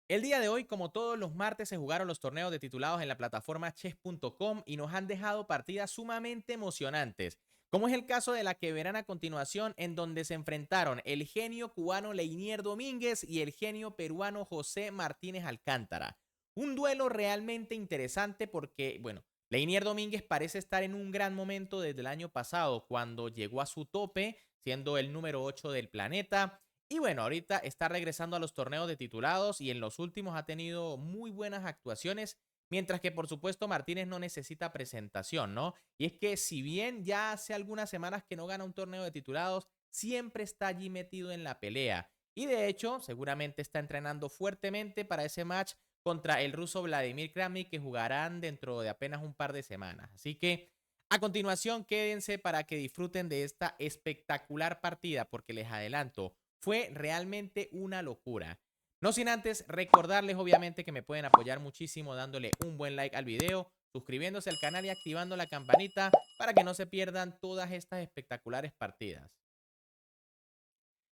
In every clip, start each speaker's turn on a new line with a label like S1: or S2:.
S1: El día de hoy, como todos los martes, se jugaron los torneos de titulados en la plataforma chess.com y nos han dejado partidas sumamente emocionantes, como es el caso de la que verán a continuación, en donde se enfrentaron el genio cubano Leinier Domínguez y el genio peruano José Martínez Alcántara. Un duelo realmente interesante porque, bueno, Leinier Domínguez parece estar en un gran momento desde el año pasado, cuando llegó a su tope, siendo el número 8 del planeta. Y bueno, ahorita está regresando a los torneos de titulados y en los últimos ha tenido muy buenas actuaciones, mientras que por supuesto Martínez no necesita presentación, ¿no? Y es que si bien ya hace algunas semanas que no gana un torneo de titulados, siempre está allí metido en la pelea. Y de hecho, seguramente está entrenando fuertemente para ese match contra el ruso Vladimir Kramnik, que jugarán dentro de apenas un par de semanas. Así que a continuación, quédense para que disfruten de esta espectacular partida, porque les adelanto, fue realmente una locura. No sin antes recordarles obviamente que me pueden apoyar muchísimo dándole un buen like al video, suscribiéndose al canal y activando la campanita para que no se pierdan todas estas espectaculares partidas.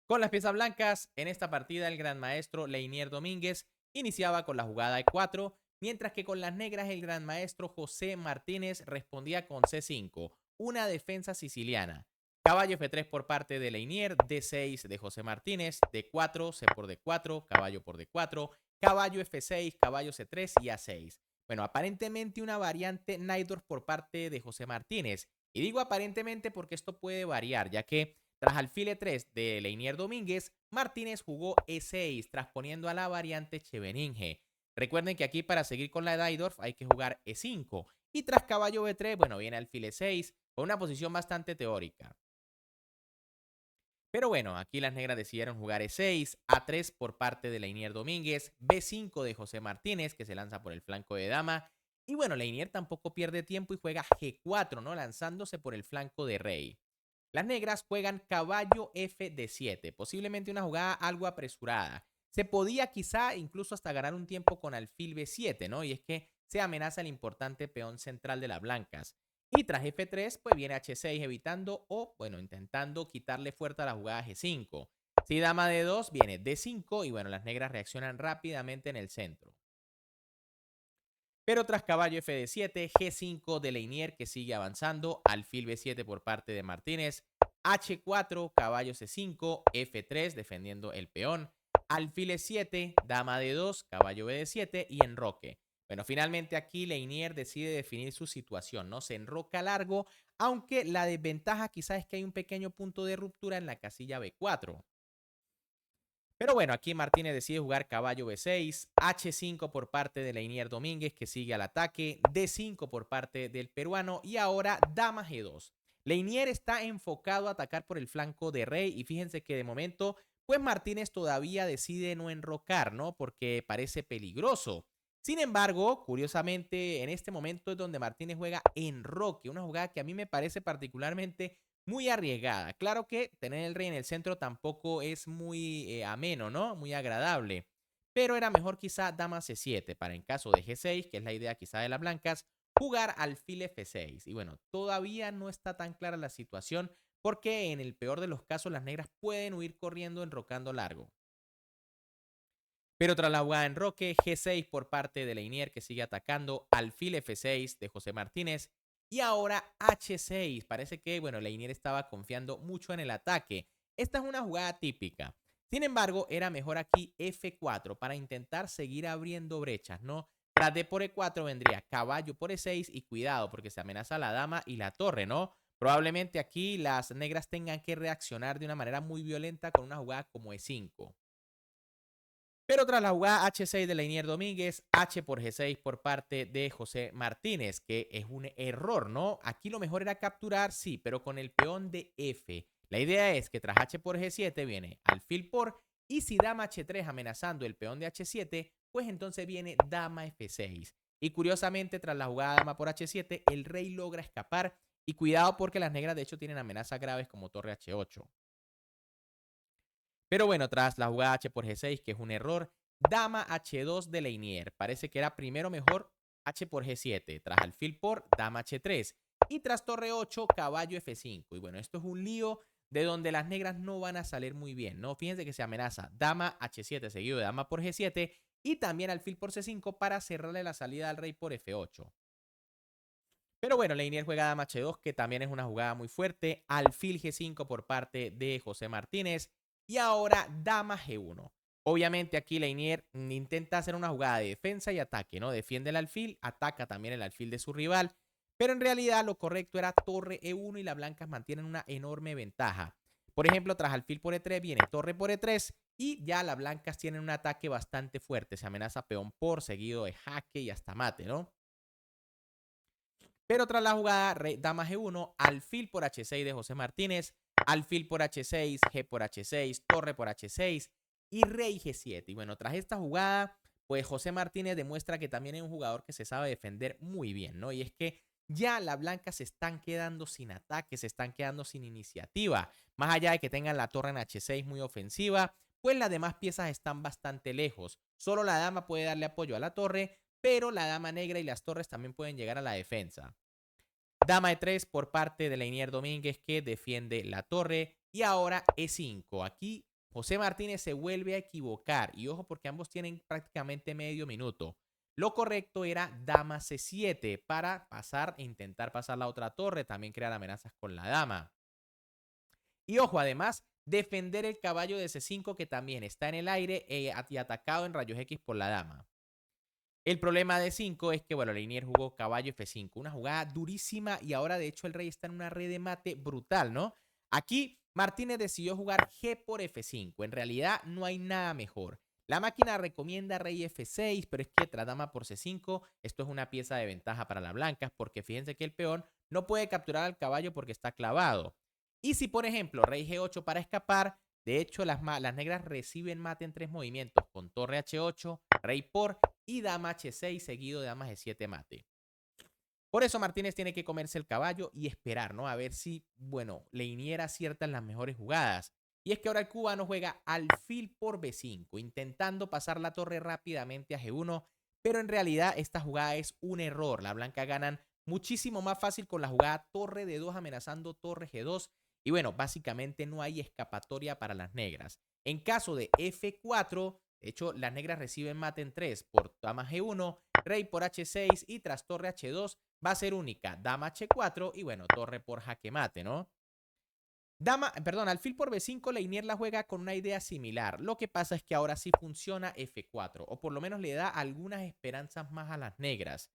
S1: Con las piezas blancas, en esta partida el gran maestro Leinier Domínguez iniciaba con la jugada E4, mientras que con las negras el gran maestro José Martínez respondía con C5, una defensa siciliana. Caballo F3 por parte de Leinier, D6 de José Martínez, D4, C por D4, caballo por D4, caballo F6, caballo C3 y A6. Bueno, aparentemente una variante Najdorf por parte de José Martínez. Y digo aparentemente porque esto puede variar, ya que tras alfil E3 de Leinier Domínguez, Martínez jugó E6, transponiendo a la variante Cheveninge. Recuerden que aquí para seguir con la Najdorf hay que jugar E5. Y tras caballo B3, bueno, viene alfil E6, con una posición bastante teórica. Pero bueno, aquí las negras decidieron jugar E6, A3 por parte de Leinier Domínguez, B5 de José Martínez, que se lanza por el flanco de dama. Y bueno, Leinier tampoco pierde tiempo y juega G4, ¿no? Lanzándose por el flanco de rey. Las negras juegan caballo F de 7, posiblemente una jugada algo apresurada. Se podía quizá incluso hasta ganar un tiempo con alfil B7, ¿no? Y es que se amenaza el importante peón central de las blancas. Y tras F3, pues viene H6 evitando o, bueno, intentando quitarle fuerza a la jugada G5. Si dama D2, viene D5 y bueno, las negras reaccionan rápidamente en el centro. Pero tras caballo F de 7, G5 de Leinier que sigue avanzando, alfil B7 por parte de Martínez, H4, caballo C5, F3 defendiendo el peón, alfil E7, dama D2, caballo B de 7 y enroque. Bueno, finalmente aquí Leinier decide definir su situación, ¿no? Se enroca largo, aunque la desventaja quizás es que hay un pequeño punto de ruptura en la casilla B4. Pero bueno, aquí Martínez decide jugar caballo B6, H5 por parte de Leinier Domínguez que sigue al ataque, D5 por parte del peruano y ahora dama G2. Leinier está enfocado a atacar por el flanco de rey y fíjense que de momento pues Martínez todavía decide no enrocar, ¿no? Porque parece peligroso. Sin embargo, curiosamente, en este momento es donde Martínez juega enroque, una jugada que a mí me parece particularmente muy arriesgada. Claro que tener el rey en el centro tampoco es muy ameno, ¿no? Muy agradable. Pero era mejor quizá dama C7 para en caso de G6, que es la idea quizá de las blancas, jugar alfil F6. Y bueno, todavía no está tan clara la situación porque en el peor de los casos las negras pueden huir corriendo enrocando largo. Pero tras la jugada en roque, G6 por parte de Leinier que sigue atacando, alfil F6 de José Martínez y ahora H6. Parece que, bueno, Leinier estaba confiando mucho en el ataque. Esta es una jugada típica. Sin embargo, era mejor aquí F4 para intentar seguir abriendo brechas, ¿no? Tras D por E4 vendría caballo por E6 y cuidado porque se amenaza la dama y la torre, ¿no? Probablemente aquí las negras tengan que reaccionar de una manera muy violenta con una jugada como E5. Pero tras la jugada H6 de Leinier Domínguez, H por G6 por parte de José Martínez, que es un error, ¿no? Aquí lo mejor era capturar, sí, pero con el peón de F. La idea es que tras H por G7 viene alfil por, y si dama H3 amenazando el peón de H7, pues entonces viene dama F6. Y curiosamente, tras la jugada dama por H7, el rey logra escapar. Y cuidado porque las negras de hecho tienen amenazas graves como torre H8. Pero bueno, tras la jugada H por G6, que es un error, dama H2 de Leinier. Parece que era primero mejor H por G7, tras alfil por dama H3 y tras torre 8, caballo F5. Y bueno, esto es un lío de donde las negras no van a salir muy bien, ¿no? Fíjense que se amenaza dama H7 seguido de dama por G7 y también alfil por C5 para cerrarle la salida al rey por F8. Pero bueno, Leinier juega dama H2, que también es una jugada muy fuerte. Alfil G5 por parte de José Martínez. Y ahora dama G1. Obviamente aquí Leinier intenta hacer una jugada de defensa y ataque, ¿no? Defiende el alfil, ataca también el alfil de su rival. Pero en realidad lo correcto era torre E1 y las blancas mantienen una enorme ventaja. Por ejemplo, tras alfil por E3 viene torre por E3 y ya las blancas tienen un ataque bastante fuerte. Se amenaza peón por, seguido de jaque y hasta mate, ¿no? Pero tras la jugada, rey, dama G1, alfil por H6 de José Martínez, alfil por H6, G por H6, torre por H6 y rey G7. Y bueno, tras esta jugada, pues José Martínez demuestra que también es un jugador que se sabe defender muy bien, ¿no? Y es que ya las blancas se están quedando sin ataque, se están quedando sin iniciativa. Más allá de que tengan la torre en H6 muy ofensiva, pues las demás piezas están bastante lejos. Solo la dama puede darle apoyo a la torre, pero la dama negra y las torres también pueden llegar a la defensa. Dama E3 por parte de Leinier Domínguez, que defiende la torre. Y ahora E5. Aquí José Martínez se vuelve a equivocar. Y ojo, porque ambos tienen prácticamente medio minuto. Lo correcto era dama C7 para pasar e intentar pasar la otra torre. También crear amenazas con la dama. Y ojo, además, defender el caballo de C5, que también está en el aire y atacado en rayos X por la dama. El problema de 5 es que, bueno, Leinier jugó caballo F5, una jugada durísima y ahora de hecho el rey está en una red de mate brutal, ¿no? Aquí Martínez decidió jugar G por F5, en realidad no hay nada mejor. La máquina recomienda rey F6, pero es que tras dama por C5, esto es una pieza de ventaja para las blancas, porque fíjense que el peón no puede capturar al caballo porque está clavado. Y si, por ejemplo, rey G8 para escapar, de hecho las negras reciben mate en 3 movimientos, con torre H8, rey por y dama H6 seguido de dama G7 mate. Por eso Martínez tiene que comerse el caballo y esperar, ¿no? A ver si, bueno, Leinier acierta en las mejores jugadas. Y es que ahora el cubano juega alfil por B5, intentando pasar la torre rápidamente a G1, pero en realidad esta jugada es un error. Las blancas ganan muchísimo más fácil con la jugada torre D2 amenazando torre G2. Y bueno, básicamente no hay escapatoria para las negras. En caso de F4, de hecho, las negras reciben mate en 3 por dama G1, rey por H6 y tras torre H2 va a ser única dama H4 y bueno, torre por jaque mate, ¿no? Alfil por B5, Leinier la juega con una idea similar. Lo que pasa es que ahora sí funciona F4, o por lo menos le da algunas esperanzas más a las negras.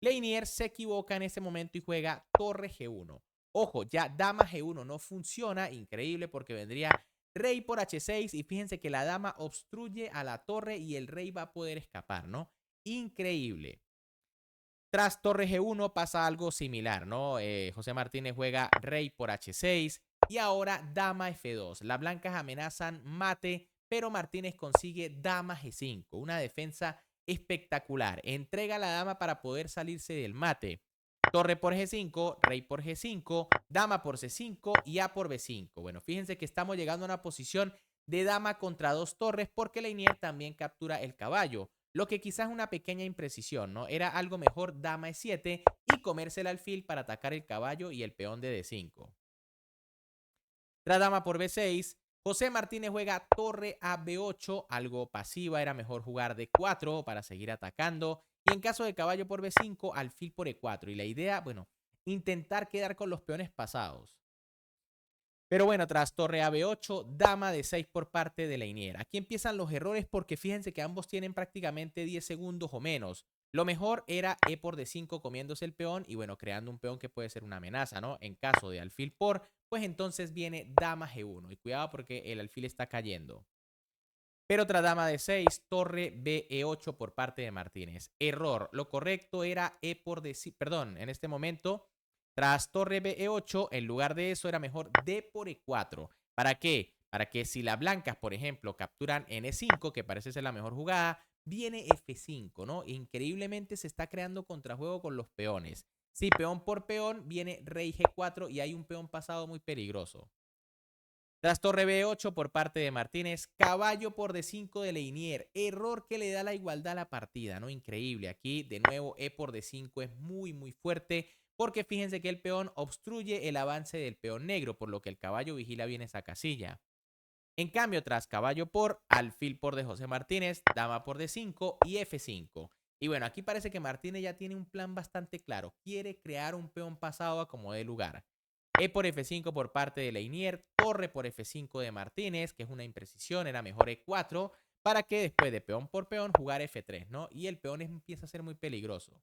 S1: Leinier se equivoca en ese momento y juega torre G1. Ojo, ya dama G1 no funciona, increíble porque vendría rey por H6 y fíjense que la dama obstruye a la torre y el rey va a poder escapar, ¿no? Increíble. Tras torre G1 pasa algo similar, ¿no? José Martínez juega rey por H6 y ahora dama F2. Las blancas amenazan mate, pero Martínez consigue dama G5, una defensa espectacular. Entrega la dama para poder salirse del mate. Torre por G5, rey por G5, dama por C5 y A por B5. Bueno, fíjense que estamos llegando a una posición de dama contra dos torres porque Leinier también captura el caballo. Lo que quizás es una pequeña imprecisión, ¿no? Era algo mejor dama E7 y comerse el alfil para atacar el caballo y el peón de D5. Tras dama por B6, José Martínez juega torre a B8, algo pasiva, era mejor jugar D4 para seguir atacando. Y en caso de caballo por B5, alfil por E4. Y la idea, bueno, intentar quedar con los peones pasados. Pero bueno, tras torre a B8, dama de 6 por parte de Leinier. Aquí empiezan los errores porque fíjense que ambos tienen prácticamente 10 segundos o menos. Lo mejor era E por D5 comiéndose el peón y bueno, creando un peón que puede ser una amenaza, ¿no? En caso de alfil por, pues entonces viene dama G1. Y cuidado porque el alfil está cayendo. Pero tras dama de 6, torre BE8 por parte de Martínez. Error. Lo correcto era E por D5. Perdón, en este momento tras torre BE8, en lugar de eso era mejor D por E4. ¿Para qué? Para que si las blancas, por ejemplo, capturan en E5, que parece ser la mejor jugada, viene F5, ¿no? Increíblemente se está creando contrajuego con los peones. Si peón por peón, viene rey G4 y hay un peón pasado muy peligroso. Tras torre B8 por parte de Martínez, caballo por D5 de Leinier. Error que le da la igualdad a la partida, ¿no? Increíble. Aquí, de nuevo, E por D5 es muy, muy fuerte porque fíjense que el peón obstruye el avance del peón negro, por lo que el caballo vigila bien esa casilla. En cambio, tras caballo por, alfil por de José Martínez, dama por D5 y F5. Y bueno, aquí parece que Martínez ya tiene un plan bastante claro. Quiere crear un peón pasado a como dé lugar. E por F5 por parte de Leinier, torre por F5 de Martínez, que es una imprecisión, era mejor E4, para que después de peón por peón jugar F3, ¿no? Y el peón empieza a ser muy peligroso.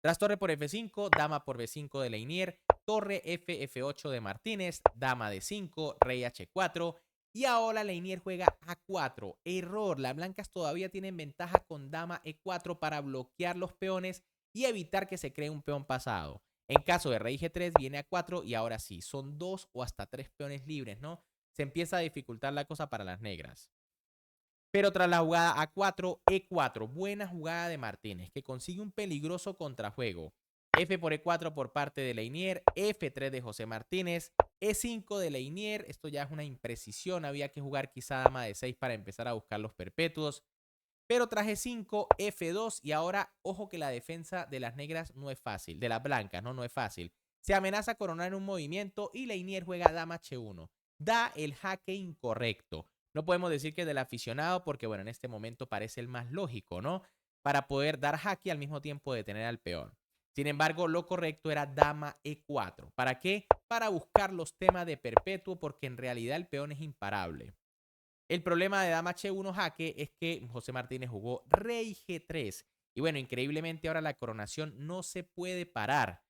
S1: Tras torre por F5, dama por B5 de Leinier, torre F8 de Martínez, dama D5, rey H4 y ahora Leinier juega A4. Error, las blancas todavía tienen ventaja con dama E4 para bloquear los peones y evitar que se cree un peón pasado. En caso de rey G3 viene A4 y ahora sí, son 2 o hasta 3 peones libres, ¿no? Se empieza a dificultar la cosa para las negras. Pero tras la jugada A4, E4, buena jugada de Martínez, que consigue un peligroso contrajuego. F por E4 por parte de Leinier, F3 de José Martínez, E5 de Leinier, esto ya es una imprecisión, había que jugar quizá dama de 6 para empezar a buscar los perpetuos. Pero tras E5, F2 y ahora, ojo que la defensa de las negras no es fácil, de las blancas, no es fácil. Se amenaza a coronar en un movimiento y Leinier juega dama H1. Da el jaque incorrecto. No podemos decir que es del aficionado porque, bueno, en este momento parece el más lógico, ¿no? Para poder dar jaque al mismo tiempo de tener al peón. Sin embargo, lo correcto era dama E4. ¿Para qué? Para buscar los temas de perpetuo porque en realidad el peón es imparable. El problema de dama H1 jaque es que José Martínez jugó rey G3. Y bueno, increíblemente ahora la coronación no se puede parar.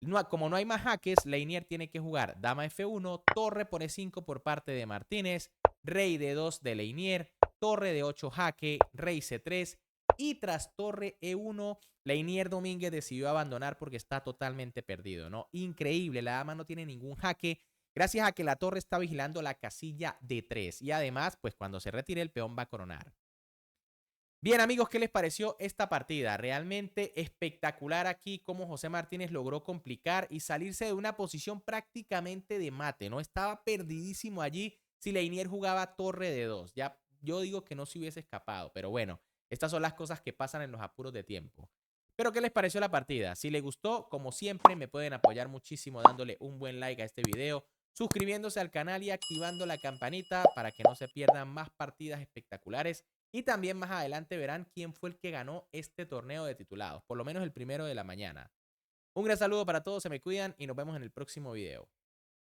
S1: No, como no hay más jaques, Leinier tiene que jugar dama F1, torre por E5 por parte de Martínez, rey D2 de Leinier, torre D8 jaque, rey C3 y tras torre E1, Leinier Domínguez decidió abandonar porque está totalmente perdido, ¿no? Increíble, la dama no tiene ningún jaque gracias a que la torre está vigilando la casilla D3 y además, pues cuando se retire el peón va a coronar. Bien amigos, ¿qué les pareció esta partida? Realmente espectacular aquí cómo José Martínez logró complicar y salirse de una posición prácticamente de mate, ¿no? Estaba perdidísimo allí si Leinier jugaba torre de 2. Ya yo digo que no se hubiese escapado, pero bueno, estas son las cosas que pasan en los apuros de tiempo. Pero ¿qué les pareció la partida? Si les gustó, como siempre, me pueden apoyar muchísimo dándole un buen like a este video, suscribiéndose al canal y activando la campanita para que no se pierdan más partidas espectaculares. Y también más adelante verán quién fue el que ganó este torneo de titulados, por lo menos el primero de la mañana. Un gran saludo para todos, se me cuidan y nos vemos en el próximo video.